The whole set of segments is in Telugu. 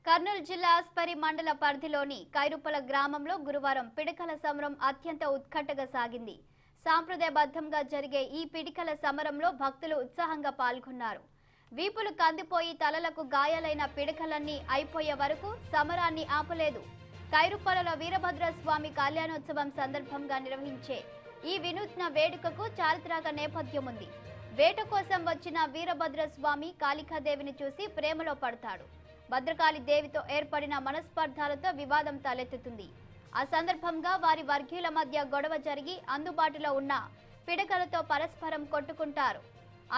కర్నూలు జిల్లా ఆస్పరి మండల పరిధిలోని కైరుపల గ్రామంలో గురువారం పిడకల సమరం అత్యంత ఉత్కంఠగా సాగింది. సాంప్రదాయబద్ధంగా జరిగే ఈ పిడకల సమరంలో భక్తులు ఉత్సాహంగా పాల్గొన్నారు. వీపులు కందిపోయి తలలకు గాయాలైన పిడకలన్నీ అయిపోయే వరకు సమరాన్ని ఆపలేదు. కైరుపలలో వీరభద్ర స్వామి కళ్యాణోత్సవం సందర్భంగా నిర్వహించే ఈ వినూత్న వేడుకకు చారిత్రక నేపథ్యం ఉంది. వేట కోసం వచ్చిన వీరభద్ర స్వామి కాళికాదేవిని చూసి ప్రేమలో పడతాడు. భద్రకాళి దేవితో ఏర్పడిన మనస్పర్ధాలతో వివాదం తలెత్తుతుంది. ఆ సందర్భంగా వారి వర్గీయుల మధ్య గొడవ జరిగి అందుబాటులో ఉన్న పిడకలతో పరస్పరం కొట్టుకుంటారు.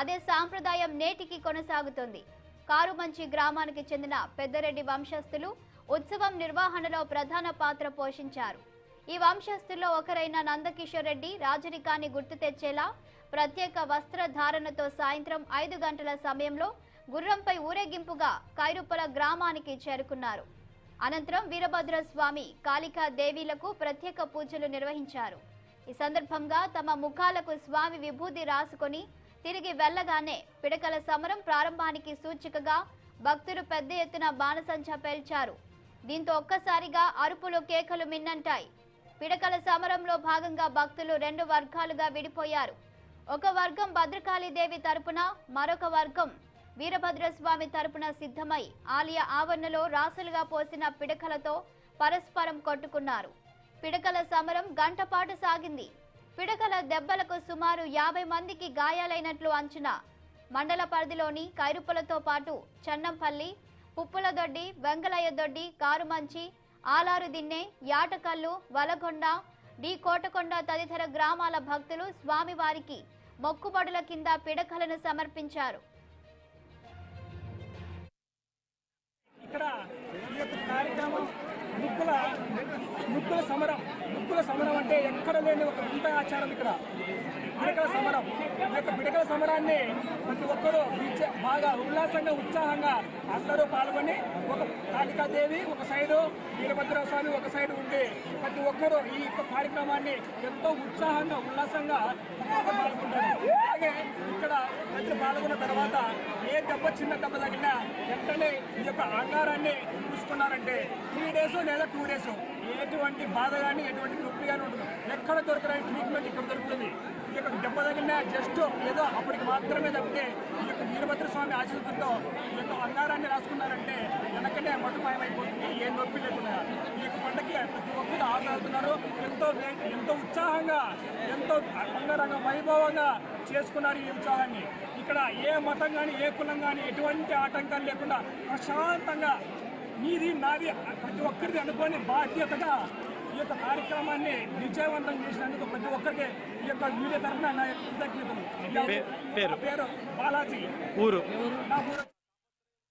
అదే సాంప్రదాయం నేటికి కొనసాగుతుంది. కారుమంచి గ్రామానికి చెందిన పెద్దరెడ్డి వంశస్థులు ఉత్సవం నిర్వహణలో ప్రధాన పాత్ర పోషించారు. ఈ వంశస్థుల్లో ఒకరైన నందకిషోర్ రెడ్డి రాజరికాన్ని గుర్తు తెచ్చేలా ప్రత్యేక వస్త్రధారణతో సాయంత్రం 5 గంటల సమయంలో గుర్రంపై ఊరేగింపుగా కైరుపల గ్రామానికి చేరుకున్నారు. అనంతరం వీరభద్ర స్వామి కాళికా దేవీలకు ప్రత్యేక పూజలు నిర్వహించారు. ఈ సందర్భంగా తమ ముఖాలకు స్వామి విభూది రాసుకొని తిరిగి వెళ్లగానే పిడకల సమరం ప్రారంభానికి సూచికగా భక్తులు పెద్ద ఎత్తున బాణసంచా పేల్చారు. దీంతో ఒక్కసారిగా అరుపులు కేకలు మిన్నంటాయి. పిడకల సమరంలో భాగంగా భక్తులు 2 వర్గాలుగా విడిపోయారు. ఒక వర్గం భద్రకాళి దేవి తరపున, మరొక వర్గం వీరభద్రస్వామి తరపున సిద్ధమై ఆలయ ఆవరణలో రాసులుగా పోసిన పిడకలతో పరస్పరం కొట్టుకున్నారు. పిడకల సమరం గంటపాటు సాగింది. పిడకల దెబ్బలకు సుమారు 50 మందికి గాయాలైనట్లు అంచనా. మండల పరిధిలోని కైరుపలతో పాటు చన్నంపల్లి, పుప్పులదొడ్డి, వెంగళయ్యదొడ్డి, కారుమంచి, ఆలారుదిన్నె, యాటకల్లు, వలగొండ, డి కోటకొండ తదితర గ్రామాల భక్తులు స్వామివారికి మొక్కుబడుల కింద పిడకలను సమర్పించారు. ఇక్కడ ఈ యొక్క కార్యక్రమం ముక్కుల సమరం అంటే ఎక్కడ లేని ఒక వింత ఆచారం. ఇక్కడ పిడకల సమరం, ఈ యొక్క పిడకల సమరాన్ని ప్రతి ఒక్కరూ బాగా ఉల్లాసంగా ఉత్సాహంగా అందరూ పాల్గొని, ఒక కాళికాదేవి ఒక సైడు, వీరభద్ర స్వామి ఒక సైడు ఉండి ప్రతి ఒక్కరూ ఈ యొక్క కార్యక్రమాన్ని ఎంతో ఉత్సాహంగా ఉల్లాసంగా పాల్గొంటారు. అలాగే ఇక్కడ ప్రజలు పాల్గొన్న తర్వాత ఏ చిన్న దెబ్బ తగినా వెంటనే ఈ యొక్క ఆకారాన్ని చూసుకున్నారంటే 3 డేస్ లేదా 2 డేస్ ఎటువంటి బాధ కానీ ఎటువంటి నొప్పి కానీ ఉంటుంది. ఎక్కడ దొరకని ట్రీట్మెంట్ ఇక్కడ దొరుకుతుంది. ఈ యొక్క దెబ్బ తగిన జస్ట్ ఏదో అప్పటికి మాత్రమే తప్పితే ఈ యొక్క వీరభద్ర స్వామి ఆశీర్వాదంతో ఈ యొక్క అంగారాన్ని రాసుకున్నారంటే వెనకనే మటుమాయమైపోతుంది. ఏ నొప్పి లేకుండా ఈ యొక్క పండుగకి ప్రతి ఒక్కరు ఆశిస్తున్నారు. ఎంతో ఉత్సాహంగా, ఎంతో అంగరంగ వైభవంగా చేసుకున్నారు ఈ ఉత్సాహాన్ని. ఇక్కడ ఏ మతం కానీ ఏ కులం కానీ ఎటువంటి ఆటంకాలు లేకుండా ప్రశాంతంగా నీది నాది ప్రతి ఒక్కరిది అనుకోని బాధ్యతగా ఈ యొక్క కార్యక్రమాన్ని విజయవంతం చేసినందుకు ప్రతి ఒక్కరికి ఈ యొక్క మీడియా తరఫున నా యొక్క కృతజ్ఞతలు. పేరు బాలాజీ, ఊరు.